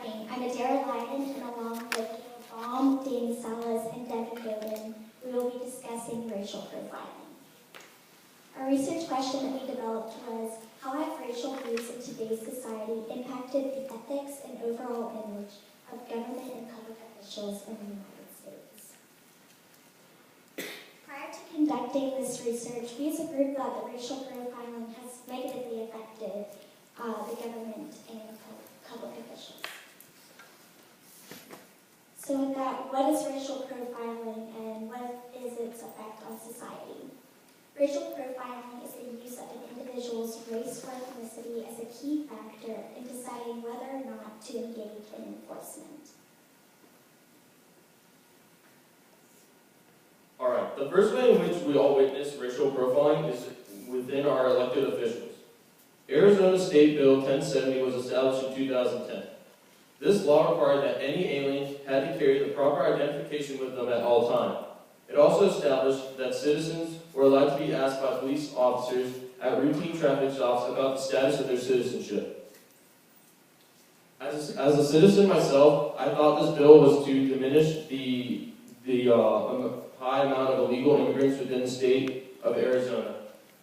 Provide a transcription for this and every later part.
morning. I'm Adara Lyden, and along with Caleb Baum, Danny Salas, and Devin Godin, we will be discussing racial profiling. Our research question that we developed was, how have racial groups in today's society impacted the ethics and overall image of government and public officials in the United States? Prior to conducting this research, we as a group thought that racial profiling has negatively affected the government and public officials. So with that, what is racial profiling and what is its effect on society? Racial profiling is the use of an individual's race or ethnicity as a key factor in deciding whether or not to engage in enforcement. All right, the first way in which we all witness racial profiling is within our elected officials. Arizona State Bill 1070 was established in 2010. This law required that any alien had to carry the proper identification with them at all times. It also established that citizens were allowed to be asked by police officers at routine traffic stops about the status of their citizenship. As a citizen myself, I thought this bill was to diminish the high amount of illegal immigrants within the state of Arizona.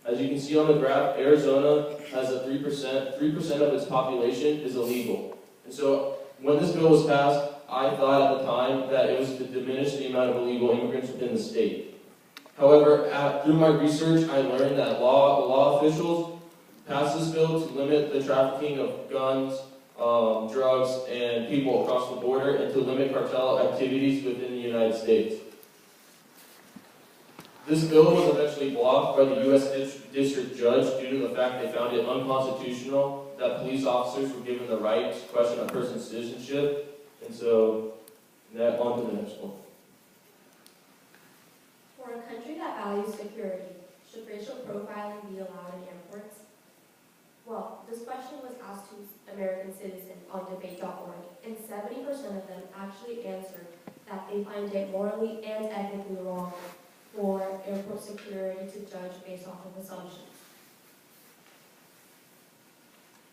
As you can see on the graph, Arizona has a 3% of its population is illegal. And so when this bill was passed, I thought at the time that it was to diminish the amount of illegal immigrants within the state. However, through my research, I learned that law officials passed this bill to limit the trafficking of guns, drugs, and people across the border, and to limit cartel activities within the United States. This bill was eventually blocked by the U.S. District Judge due to the fact they found it unconstitutional that police officers were given the right to question a person's citizenship. And so, on to the next one. For a country that values security, should racial profiling be allowed in airports? Well, this question was asked to American citizens on debate.org, and 70% of them actually answered that they find it morally and ethically wrong for airport security to judge based off of assumptions.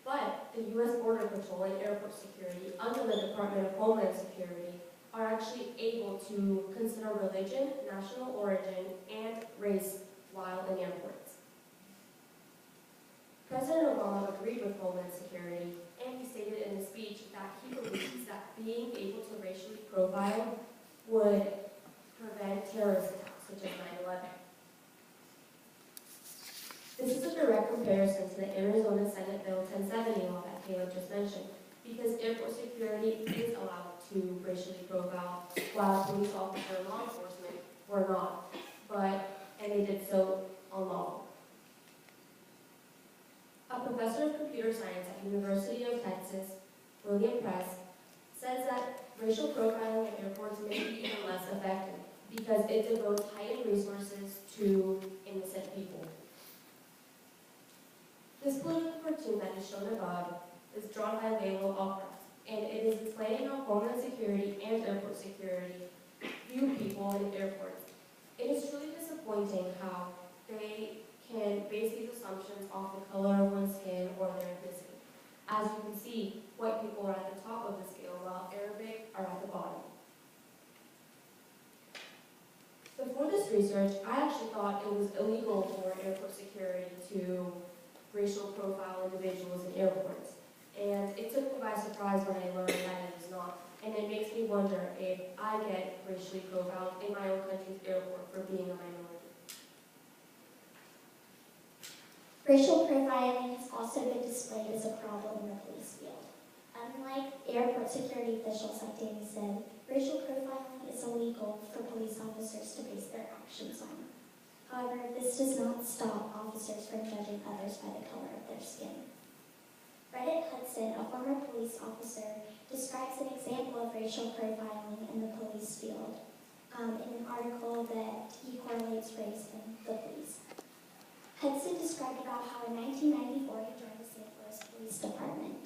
But the U.S. Border Patrol and Airport Security, under the Department of Homeland Security, are actually able to consider religion, national origin, and race while in airports. President Obama agreed with Homeland Security, and he stated in his speech that he believes that being able to racially profile would prevent terrorist attacks, such as 9/11. This is a direct comparison to the Arizona Senate Bill 1070 law that Caleb just mentioned, because airport security is allowed to racially profile, while police officers and law enforcement were not, and they did so unlawfully. A professor of computer science at University of Texas, William Press, says that racial profiling at airports may be even less effective because it devotes heightened resources to innocent people. This political cartoon that is shown above is drawn by Layla Alcraft, and it is explaining how Homeland Security and airport security view people in airports. It is truly disappointing how they can base these assumptions off the color of one's skin or their ethnicity. As you can see, white people are at the top of the scale, while Arabic are at the bottom. Before this research, I actually thought it was illegal for airport security to racial profile individuals in airports. And it took me by surprise when I learned that it is not. And it makes me wonder if I get racially profiled in my own country's airport for being a minority. Racial profiling has also been displayed as a problem in the police field. Unlike airport security officials, like Danny said, racial profiling is illegal for police officers to base their actions on. However, this does not stop officers from judging others by the color of their skin. Reddit Hudson, a former police officer, describes an example of racial profiling in the police field in an article that he correlates race in the police. Hudson described about how in 1994 he joined the St. Louis Police Department,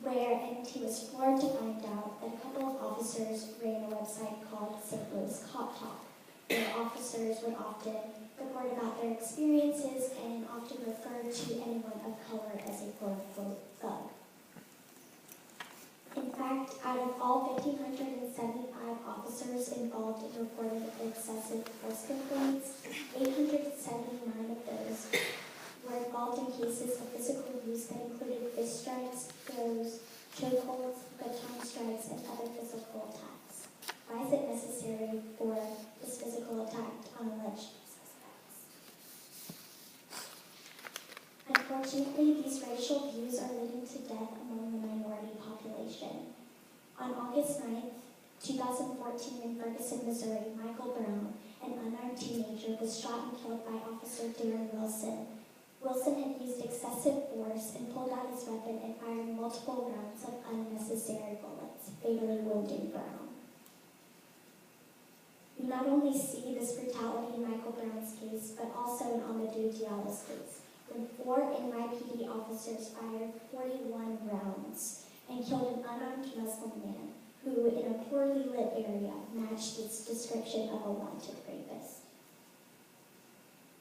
and he was floored to find out that a couple of officers ran a website called St. Louis Cop Talk, where officers would often report about their experiences and often refer to anyone of color as a quote-unquote thug. In fact, fact, out of all 1,575 officers involved in reporting excessive force complaints, 879 of those were involved in cases of physical abuse that included fist strikes, throws, chokeholds, baton strikes, and other physical attacks. Why is it necessary for this physical attack on alleged suspects? Unfortunately, these racial views are leading to death among the minority population. On August 9th, 2014 in Ferguson, Missouri, Michael Brown, an unarmed teenager, was shot and killed by Officer Darren Wilson. Wilson had used excessive force and pulled out his weapon and fired multiple rounds of unnecessary bullets, fatally wounding Brown. We not only see this brutality in Michael Brown's case, but also in Amadou Diallo's case, when 4 NYPD officers fired 41 rounds and killed an unarmed Muslim man who, in a poorly lit area, matched its description of a wanted rapist.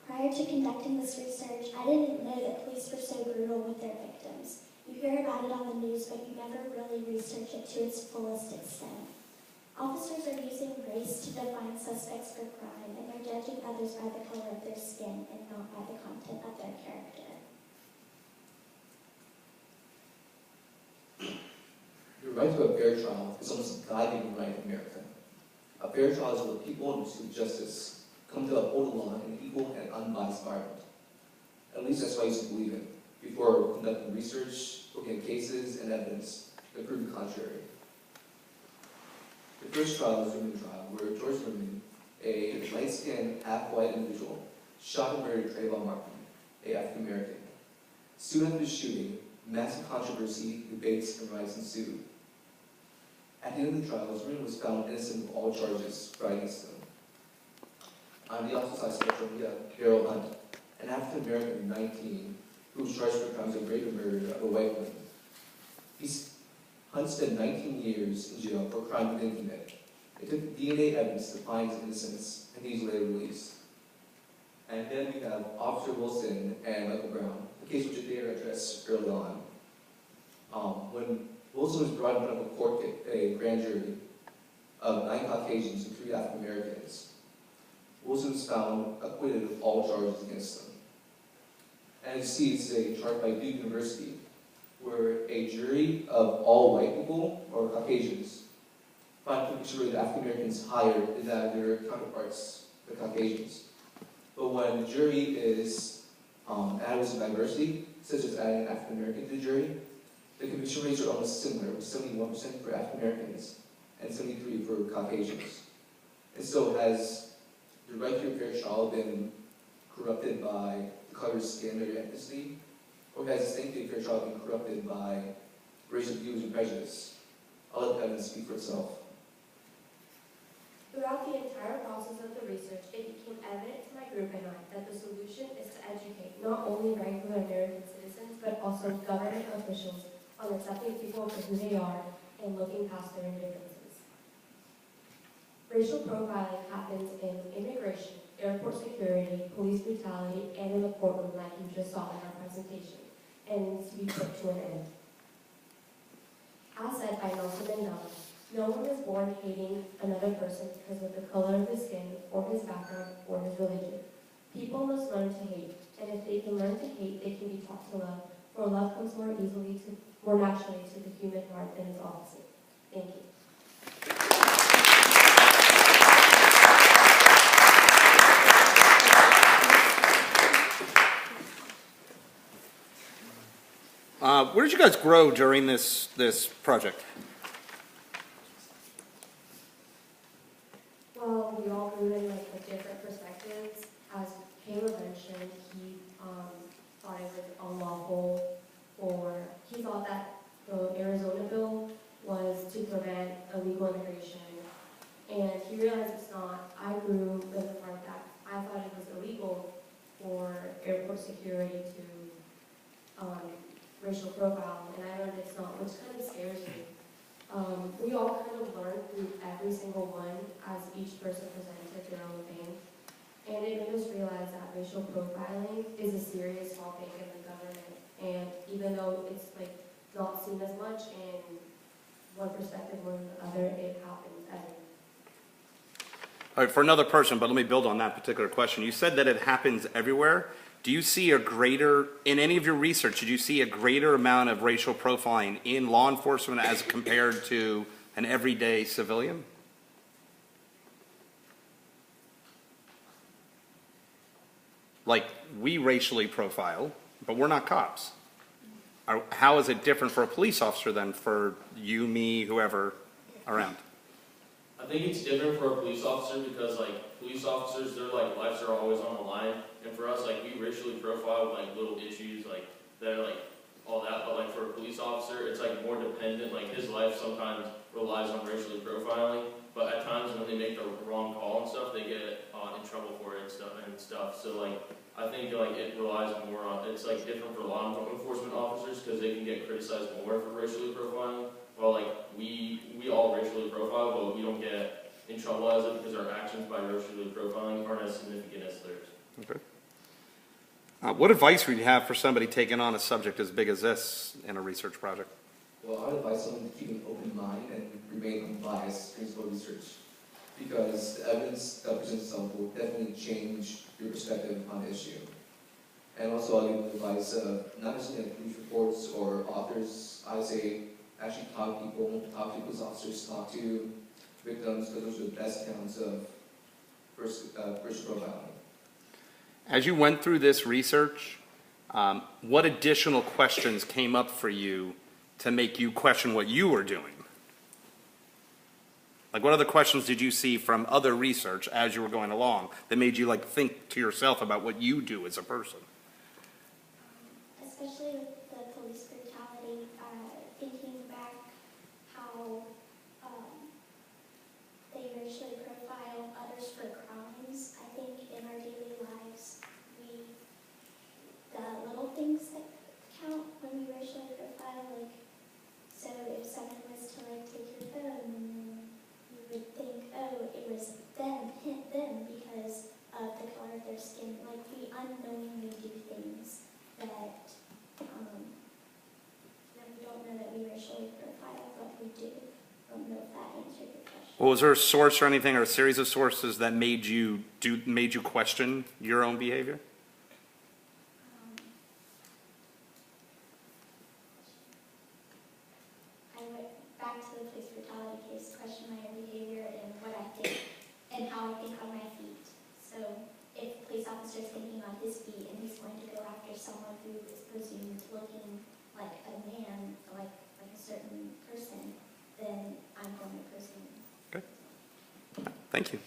Prior to conducting this research, I didn't know that police were so brutal with their victims. You hear about it on the news, but you never really research it to its fullest extent. Officers are using race to define suspects for crime, and they're judging others by the color of their skin and not by the content of their character. The right to a fair trial is almost a guiding right in America. A fair trial is where people in pursuit of justice come to uphold the law in an equal and unbiased environment. At least that's what I used to believe in, before conducting research, looking at cases and evidence that proved the contrary. The first trial was the Zimmerman trial, where George Zimmerman, a light-skinned, half-white individual, shot and murdered Trayvon Martin, an African-American. Soon after the shooting, massive controversy, debates, and riots ensued. At the end of the trial, Zimmerman was found innocent of all charges brought against him. On the opposite side of the spectrum, we have Carol Hunt, an African-American 19, who was charged for crimes of rape and murder of a white woman. Hunt spent 19 years in jail for a crime he didn't commit. It took DNA evidence to find his innocence, and he was later released. And then we have Officer Wilson and Michael Brown, a case which they addressed early on. When Wilson was brought in front of a court, a grand jury of 9 Caucasians and 3 African Americans, Wilson was found acquitted of all charges against them. And as you see, it's a charge by Duke University, where a jury of all white people, or Caucasians, find conviction the African Americans higher than that of their counterparts, the Caucasians. But when the jury is added some diversity, such as adding an African American to the jury, the conviction rates are almost similar, with 71% for African Americans and 73% for Caucasians. And so has the right to a fair trial been corrupted by the color of skin or your ethnicity? Or has the same fair trial been corrupted by racial views and prejudice? I'll let the evidence speak for itself. Throughout the entire process of the research, it became evident to my group and I that the solution is to educate not only regular American citizens, but also government officials on accepting people for who they are and looking past their differences. Racial profiling happens in immigration, airport security, police brutality, and in the courtroom like you just saw in our presentation, and needs to be put to an end. As said by Nelson Mandela, no one is born hating another person because of the color of his skin, or his background, or his religion. People must learn to hate, and if they can learn to hate, they can be taught to love, for love comes more naturally to the human heart than its opposite. Thank you. Where did you guys grow during this project? Well, we all grew in like the different perspectives. As Caleb mentioned, he thought it was unlawful, or he thought that the Arizona bill was to prevent illegal immigration, and he realized it's not. I grew in the part that I thought it was illegal for airport security to racial profile, and I learned it's not, which kind of scares me. We all kind of learned through every single one as each person presented their own thing, and it made us realize that racial profiling is a serious topic in the government, and even though it's like not seen as much in one perspective more than the other. It happens everywhere. All right, for another person, but let me build on that particular question. You said that it happens everywhere. Do you see a greater, in any of your research, did you see a greater amount of racial profiling in law enforcement as compared to an everyday civilian? Like, we racially profile, but we're not cops. How is it different for a police officer than for you, me, whoever around? I think it's different for a police officer because, like, police officers, their, like, lives are always on the line. And for us, like, we racially profile, like, little issues, like, that are, like, all that. But, like, for a police officer, it's, like, more dependent. Like, his life sometimes relies on racially profiling. But at times when they make the wrong call and stuff, they get in trouble for it and stuff. So, like, I think, like, it relies more on, it's, like, different for law enforcement officers because they can get criticized more for racially profiling. Well, like, we all racially profile, but we don't get in trouble as it because our actions by racially profiling aren't as significant as theirs. Okay. What advice would you have for somebody taking on a subject as big as this in a research project? Well, I would advise someone to keep an open mind and remain unbiased during school research, because the evidence that presents itself will definitely change your perspective on the issue. And also, I would advise not necessarily like police reports or authors. I say actually talk to police officers, talk to victims, because those are the best accounts of first profiling. As you went through this research, what additional questions came up for you to make you question what you were doing? Like, what other questions did you see from other research as you were going along that made you, like, think to yourself about what you do as a person? Especially with the police brutality, thinking back how they racially profile others for crimes. I think in our daily lives, the little things that count when we racially profile, like, so if someone was to, like, take your phone, you would think, oh, it was them because of the color of their skin. Like, we unknowingly do things that we don't know that we racially profile, but we do. I don't know if that answered your question. Well, was there a source or anything, or a series of sources that made you question your own behavior? I went back to the police brutality case, questioned my own behavior and what I think and how I think on my feet. So if the police officer is thinking on his feet and he's going to go after someone who is presumed looking like a man, like a certain person, then I'm going to presume. Thank you.